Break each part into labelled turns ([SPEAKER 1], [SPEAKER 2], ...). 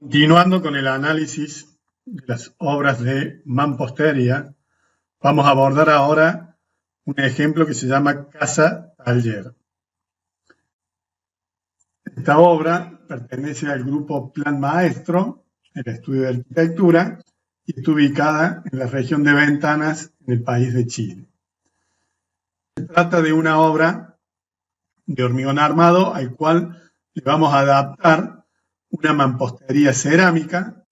[SPEAKER 1] Continuando con el análisis de las obras de mampostería, vamos a abordar ahora un ejemplo que se llama Casa Taller. Esta obra pertenece al grupo Plan Maestro, el estudio de arquitectura, y está ubicada en la región de Ventanas, en el país de Chile. Se trata de una obra de hormigón armado al cual le vamos a adaptar una mampostería cerámica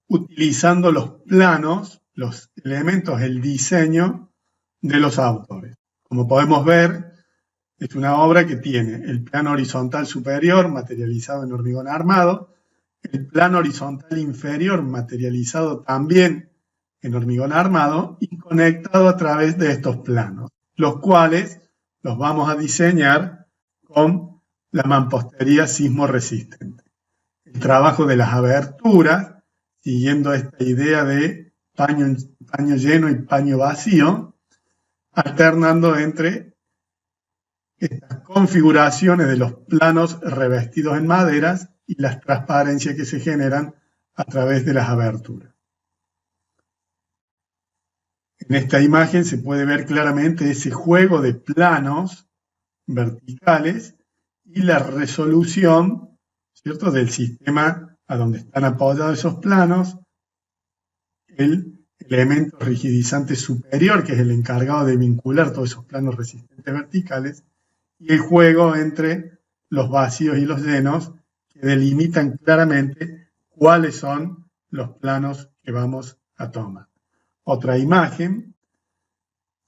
[SPEAKER 1] utilizando los planos, los elementos, el diseño de los autores. Como podemos ver, es una obra que tiene el plano horizontal superior materializado en hormigón armado, el plano horizontal inferior materializado también en hormigón armado y conectado a través de estos planos, los cuales los vamos a diseñar con la mampostería sismo resistente. El trabajo de las aberturas, siguiendo esta idea de paño lleno y paño vacío, alternando entre estas configuraciones de los planos revestidos en maderas y las transparencias que se generan a través de las aberturas. En esta imagen se puede ver claramente ese juego de planos verticales y la resolución, ¿cierto?, del sistema a donde están apoyados esos planos, el elemento rigidizante superior, que es el encargado de vincular todos esos planos resistentes verticales, y el juego entre los vacíos y los llenos, que delimitan claramente cuáles son los planos que vamos a tomar. Otra imagen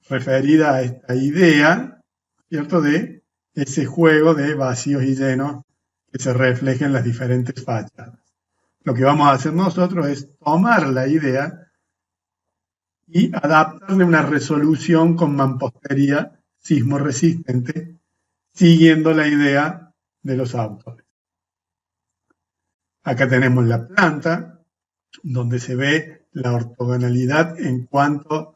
[SPEAKER 1] referida a esta idea, ¿cierto?, de ese juego de vacíos y llenos que se refleja en las diferentes fachadas. Lo que vamos a hacer nosotros es tomar la idea y adaptarle una resolución con mampostería sismo resistente, siguiendo la idea de los autores. Acá tenemos la planta, donde se ve la ortogonalidad en cuanto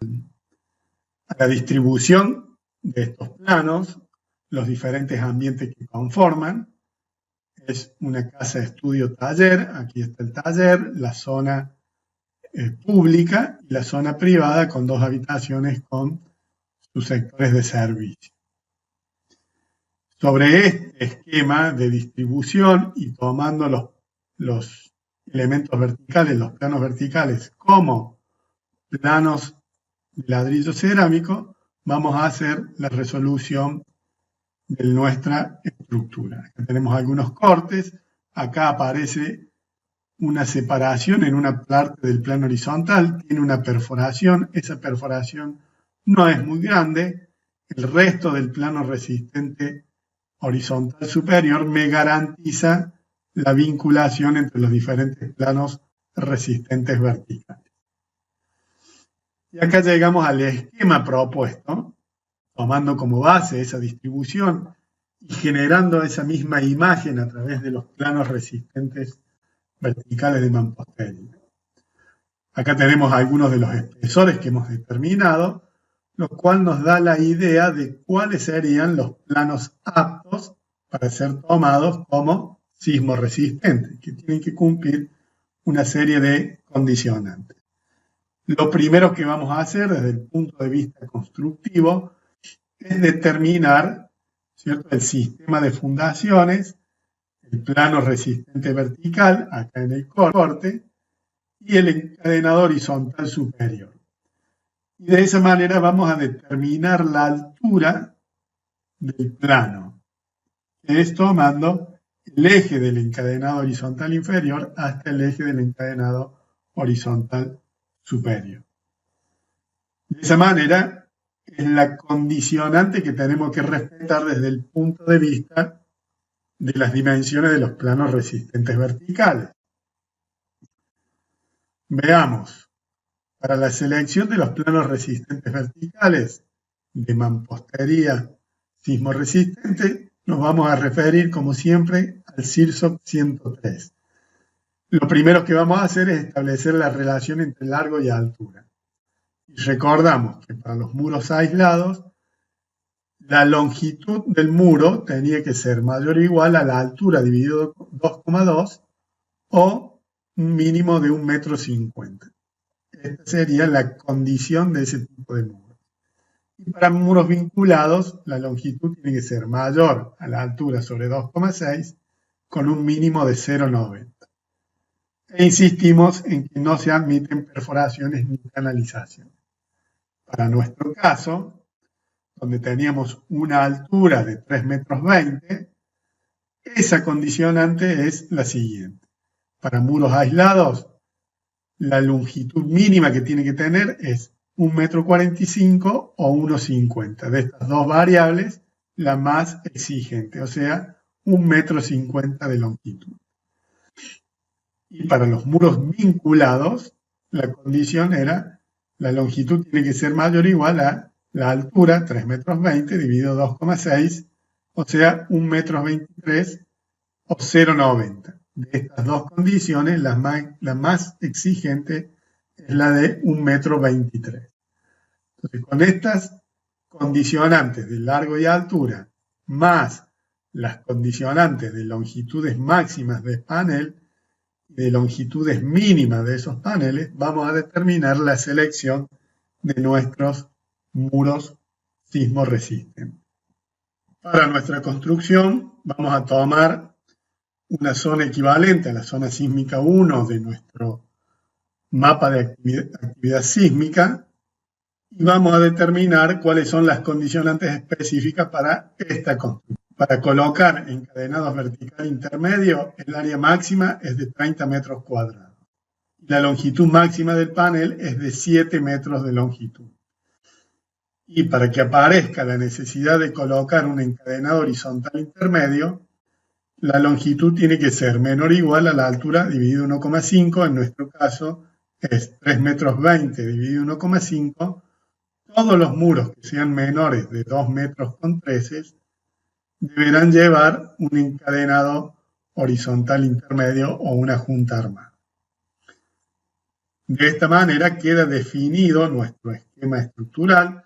[SPEAKER 1] a la distribución de estos planos, los diferentes ambientes que conforman. Es una casa de estudio taller, aquí está el taller, la zona pública y la zona privada con dos habitaciones con sus sectores de servicio. Sobre este esquema de distribución y tomando los elementos verticales, los planos verticales como planos de ladrillo cerámico, vamos a hacer la resolución de nuestra estructura. Acá tenemos algunos cortes, acá aparece una separación en una parte del plano horizontal, tiene una perforación, esa perforación no es muy grande, el resto del plano resistente horizontal superior me garantiza la vinculación entre los diferentes planos resistentes verticales. Y acá llegamos al esquema propuesto, tomando como base esa distribución y generando esa misma imagen a través de los planos resistentes verticales de mampostería. Acá tenemos algunos de los espesores que hemos determinado, lo cual nos da la idea de cuáles serían los planos aptos para ser tomados como sismo resistentes, que tienen que cumplir una serie de condicionantes. Lo primero que vamos a hacer desde el punto de vista constructivo es determinar, ¿cierto?, el sistema de fundaciones, el plano resistente vertical, acá en el corte, y el encadenado horizontal superior. Y de esa manera vamos a determinar la altura del plano, que es tomando el eje del encadenado horizontal inferior hasta el eje del encadenado horizontal superior. De esa manera es la condicionante que tenemos que respetar desde el punto de vista de las dimensiones de los planos resistentes verticales. Veamos, para la selección de los planos resistentes verticales de mampostería sismo resistente, nos vamos a referir, como siempre, al CIRSOP 103. Lo primero que vamos a hacer es establecer la relación entre largo y altura. Y recordamos que para los muros aislados, la longitud del muro tenía que ser mayor o igual a la altura dividido 2,2 o un mínimo de 1,50 m. Esta sería la condición de ese tipo de muro. Y para muros vinculados, la longitud tiene que ser mayor a la altura sobre 2,6 con un mínimo de 0,90. E insistimos en que no se admiten perforaciones ni canalizaciones. Para nuestro caso, donde teníamos una altura de 3,20 m, esa condicionante es la siguiente. Para muros aislados, la longitud mínima que tiene que tener es 1,45 m o 1,50 m. De estas dos variables, la más exigente, o sea, 1,50 m de longitud. Y para los muros vinculados, la condición era la longitud tiene que ser mayor o igual a la altura, 3,20 m, dividido 2,6, o sea, 1,23 m o 0,90 m. De estas dos condiciones, la más exigente es la de 1,23 m. Entonces, con estas condicionantes de largo y altura, más las condicionantes de longitudes máximas de panel, de longitudes mínimas de esos paneles, vamos a determinar la selección de nuestros muros sismoresistentes. Para nuestra construcción vamos a tomar una zona equivalente a la zona sísmica 1 de nuestro mapa de actividad sísmica y vamos a determinar cuáles son las condicionantes específicas para esta construcción. Para colocar encadenados vertical intermedio, el área máxima es de 30 metros cuadrados. La longitud máxima del panel es de 7 metros de longitud. Y para que aparezca la necesidad de colocar un encadenado horizontal intermedio, la longitud tiene que ser menor o igual a la altura dividido 1,5, en nuestro caso es 3,20 metros dividido 1,5. Todos los muros que sean menores de 2,13 metros deberán llevar un encadenado horizontal intermedio o una junta armada. De esta manera queda definido nuestro esquema estructural,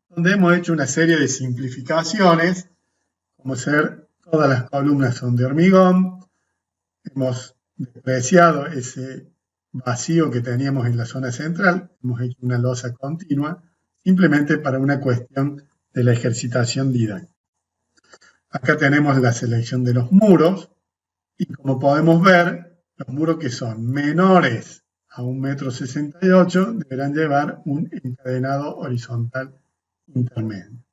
[SPEAKER 1] donde hemos hecho una serie de simplificaciones, como ser todas las columnas son de hormigón, hemos despreciado ese vacío que teníamos en la zona central, hemos hecho una losa continua, simplemente para una cuestión de la ejercitación didáctica. Acá tenemos la selección de los muros y como podemos ver, los muros que son menores a 1,68 m deberán llevar un encadenado horizontal intermedio.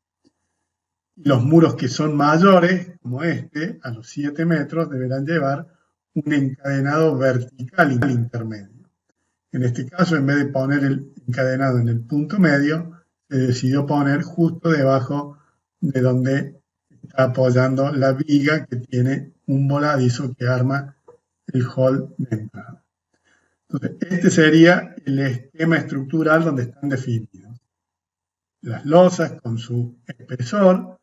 [SPEAKER 1] Y los muros que son mayores, como este, a los 7 metros, deberán llevar un encadenado vertical intermedio. En este caso, en vez de poner el encadenado en el punto medio, se decidió poner justo debajo de donde está apoyando la viga que tiene un voladizo que arma el hall de entrada. Entonces, este sería el esquema estructural donde están definidos las losas con su espesor,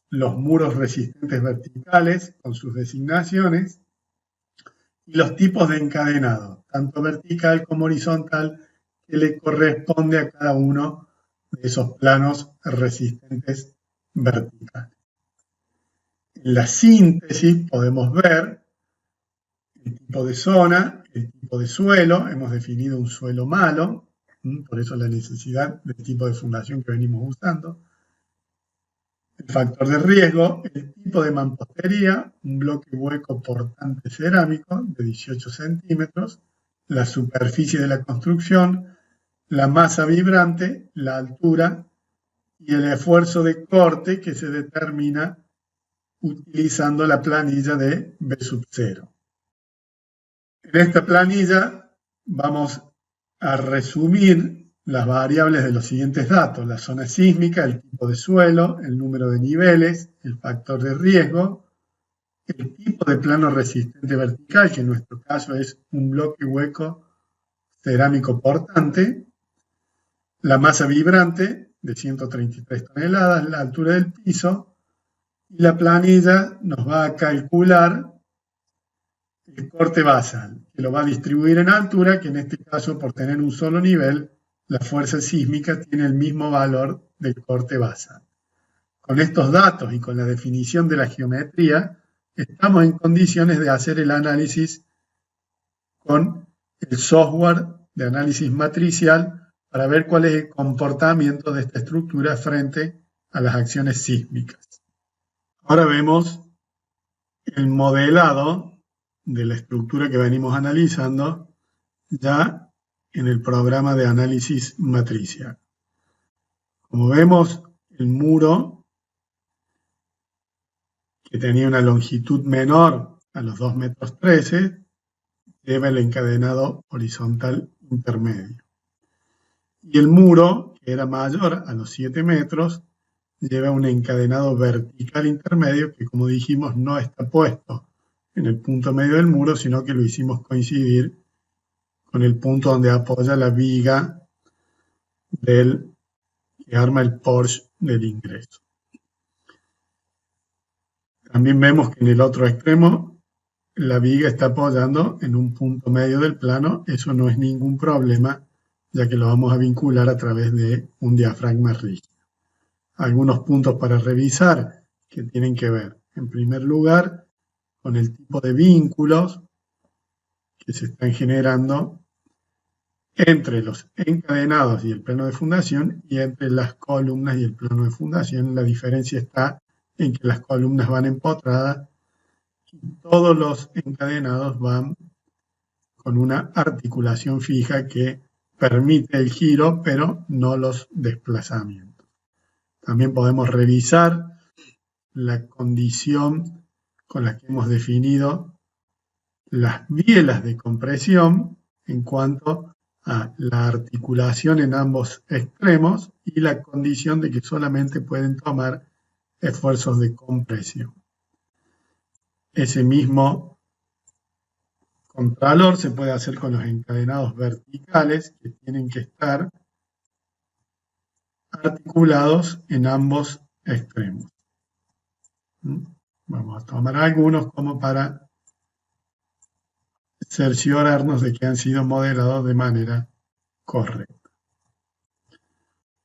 [SPEAKER 1] los muros resistentes verticales con sus designaciones y los tipos de encadenado, tanto vertical como horizontal, que le corresponde a cada uno de esos planos resistentes verticales. En la síntesis podemos ver el tipo de zona, el tipo de suelo, hemos definido un suelo malo, por eso la necesidad del tipo de fundación que venimos usando, el factor de riesgo, el tipo de mampostería, un bloque hueco portante cerámico de 18 centímetros, la superficie de la construcción, la masa vibrante, la altura y el esfuerzo de corte que se determina utilizando la planilla de B0. En esta planilla vamos a resumir las variables de los siguientes datos: la zona sísmica, el tipo de suelo, el número de niveles, el factor de riesgo, el tipo de plano resistente vertical, que en nuestro caso es un bloque hueco cerámico portante, la masa vibrante de 133 toneladas, la altura del piso, y la planilla nos va a calcular el corte basal, que lo va a distribuir en altura, que en este caso, por tener un solo nivel, la fuerza sísmica tiene el mismo valor del corte basal. Con estos datos y con la definición de la geometría, estamos en condiciones de hacer el análisis con el software de análisis matricial para ver cuál es el comportamiento de esta estructura frente a las acciones sísmicas. Ahora vemos el modelado de la estructura que venimos analizando ya en el programa de análisis matricial. Como vemos, el muro, que tenía una longitud menor a los 2,13 m, lleva el encadenado horizontal intermedio. Y el muro, que era mayor a los 7 metros, lleva un encadenado vertical intermedio que, como dijimos, no está puesto en el punto medio del muro, sino que lo hicimos coincidir con el punto donde apoya la viga que arma el porche del ingreso. También vemos que en el otro extremo la viga está apoyando en un punto medio del plano. Eso no es ningún problema, ya que lo vamos a vincular a través de un diafragma rígido. Algunos puntos para revisar que tienen que ver, en primer lugar, con el tipo de vínculos que se están generando entre los encadenados y el plano de fundación y entre las columnas y el plano de fundación. La diferencia está en que las columnas van empotradas y todos los encadenados van con una articulación fija que permite el giro, pero no los desplazamientos. También podemos revisar la condición con la que hemos definido las bielas de compresión en cuanto a la articulación en ambos extremos y la condición de que solamente pueden tomar esfuerzos de compresión. Ese mismo contralor se puede hacer con los encadenados verticales, que tienen que estar articulados en ambos extremos. Vamos a tomar algunos como para cerciorarnos de que han sido modelados de manera correcta.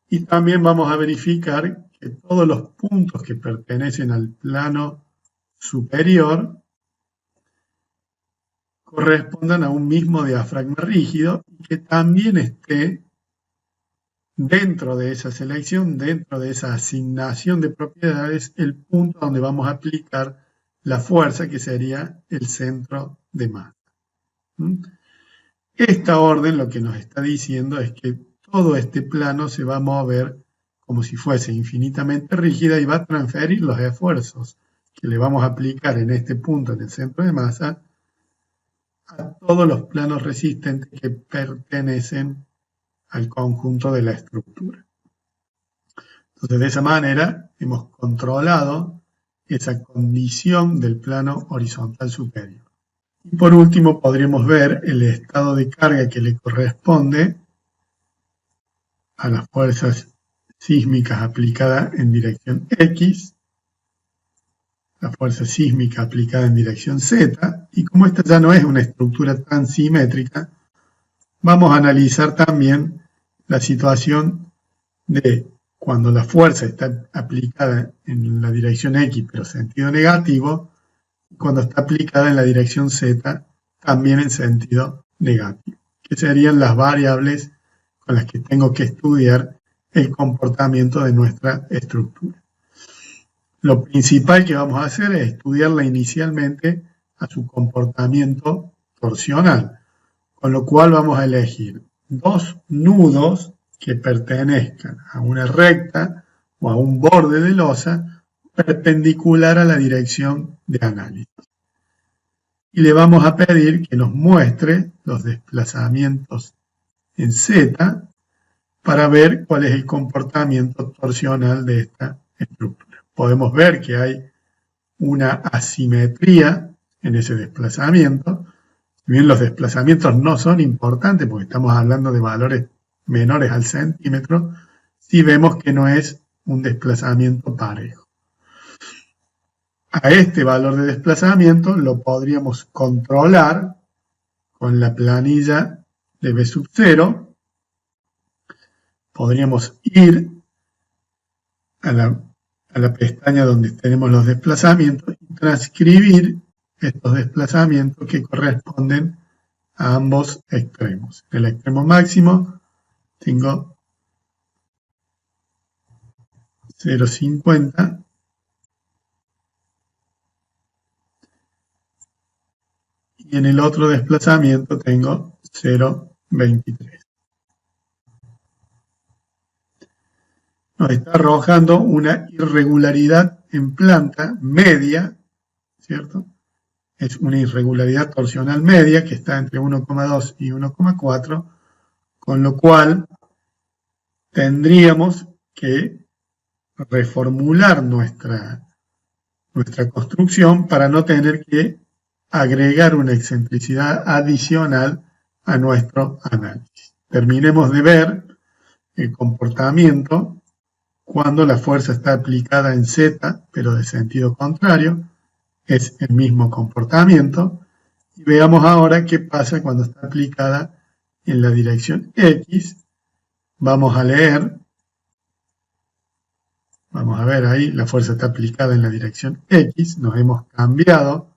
[SPEAKER 1] Y también vamos a verificar que todos los puntos que pertenecen al plano superior correspondan a un mismo diafragma rígido y que también esté dentro de esa selección, dentro de esa asignación de propiedades, el punto donde vamos a aplicar la fuerza, que sería el centro de masa. Esta orden lo que nos está diciendo es que todo este plano se va a mover como si fuese infinitamente rígida y va a transferir los esfuerzos que le vamos a aplicar en este punto, en el centro de masa, a todos los planos resistentes que pertenecen al conjunto de la estructura. Entonces, de esa manera hemos controlado esa condición del plano horizontal superior. Y por último, podríamos ver el estado de carga que le corresponde a las fuerzas sísmicas aplicadas en dirección X, la fuerza sísmica aplicada en dirección Z, y como esta ya no es una estructura tan simétrica, vamos a analizar también la situación de cuando la fuerza está aplicada en la dirección X, pero sentido negativo, y cuando está aplicada en la dirección Z, también en sentido negativo, que serían las variables con las que tengo que estudiar el comportamiento de nuestra estructura. Lo principal que vamos a hacer es estudiarla inicialmente a su comportamiento torsional, con lo cual vamos a elegir dos nudos que pertenezcan a una recta o a un borde de losa perpendicular a la dirección de análisis. Y le vamos a pedir que nos muestre los desplazamientos en Z para ver cuál es el comportamiento torsional de esta estructura. Podemos ver que hay una asimetría en ese desplazamiento. Si bien los desplazamientos no son importantes porque estamos hablando de valores menores al centímetro, sí vemos que no es un desplazamiento parejo. A este valor de desplazamiento lo podríamos controlar con la planilla de B sub 0. Podríamos ir a la pestaña donde tenemos los desplazamientos y transcribir estos desplazamientos que corresponden a ambos extremos. En el extremo máximo tengo 0,50 y en el otro desplazamiento tengo 0,23. Nos está arrojando una irregularidad en planta media, ¿cierto? Es una irregularidad torsional media que está entre 1,2 y 1,4, con lo cual tendríamos que reformular nuestra construcción para no tener que agregar una excentricidad adicional a nuestro análisis. Terminemos de ver el comportamiento cuando la fuerza está aplicada en Z, pero de sentido contrario. Es el mismo comportamiento. Y veamos ahora qué pasa cuando está aplicada en la dirección X. Vamos a leer. Vamos a ver ahí, la fuerza está aplicada en la dirección X. Nos hemos cambiado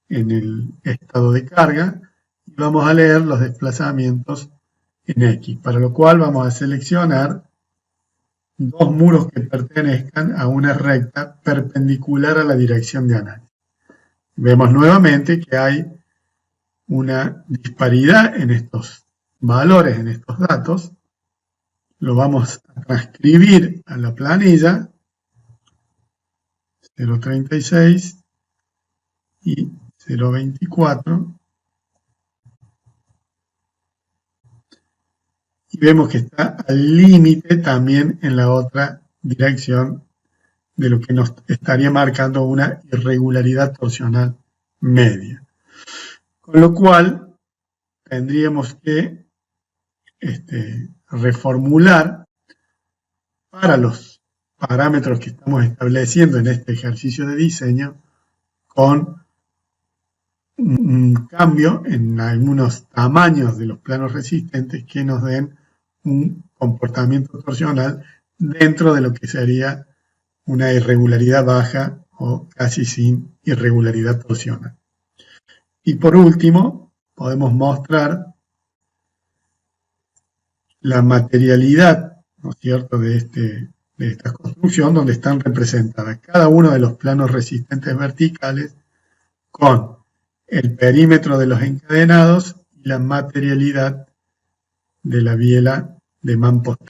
[SPEAKER 1] en el estado de carga. Y vamos a leer los desplazamientos en X. Para lo cual vamos a seleccionar dos muros que pertenezcan a una recta perpendicular a la dirección de análisis. Vemos nuevamente que hay una disparidad en estos valores, en estos datos. Lo vamos a transcribir a la planilla, 0,36 y 0,24. Y vemos que está al límite también en la otra dirección de lo que nos estaría marcando una irregularidad torsional media. Con lo cual, tendríamos que reformular para los parámetros que estamos estableciendo en este ejercicio de diseño con un cambio en algunos tamaños de los planos resistentes que nos den un comportamiento torsional dentro de lo que sería una irregularidad baja o casi sin irregularidad torsional. Y por último, podemos mostrar la materialidad, ¿no es cierto?, de esta construcción, donde están representadas cada uno de los planos resistentes verticales con el perímetro de los encadenados y la materialidad de la biela de man posterior.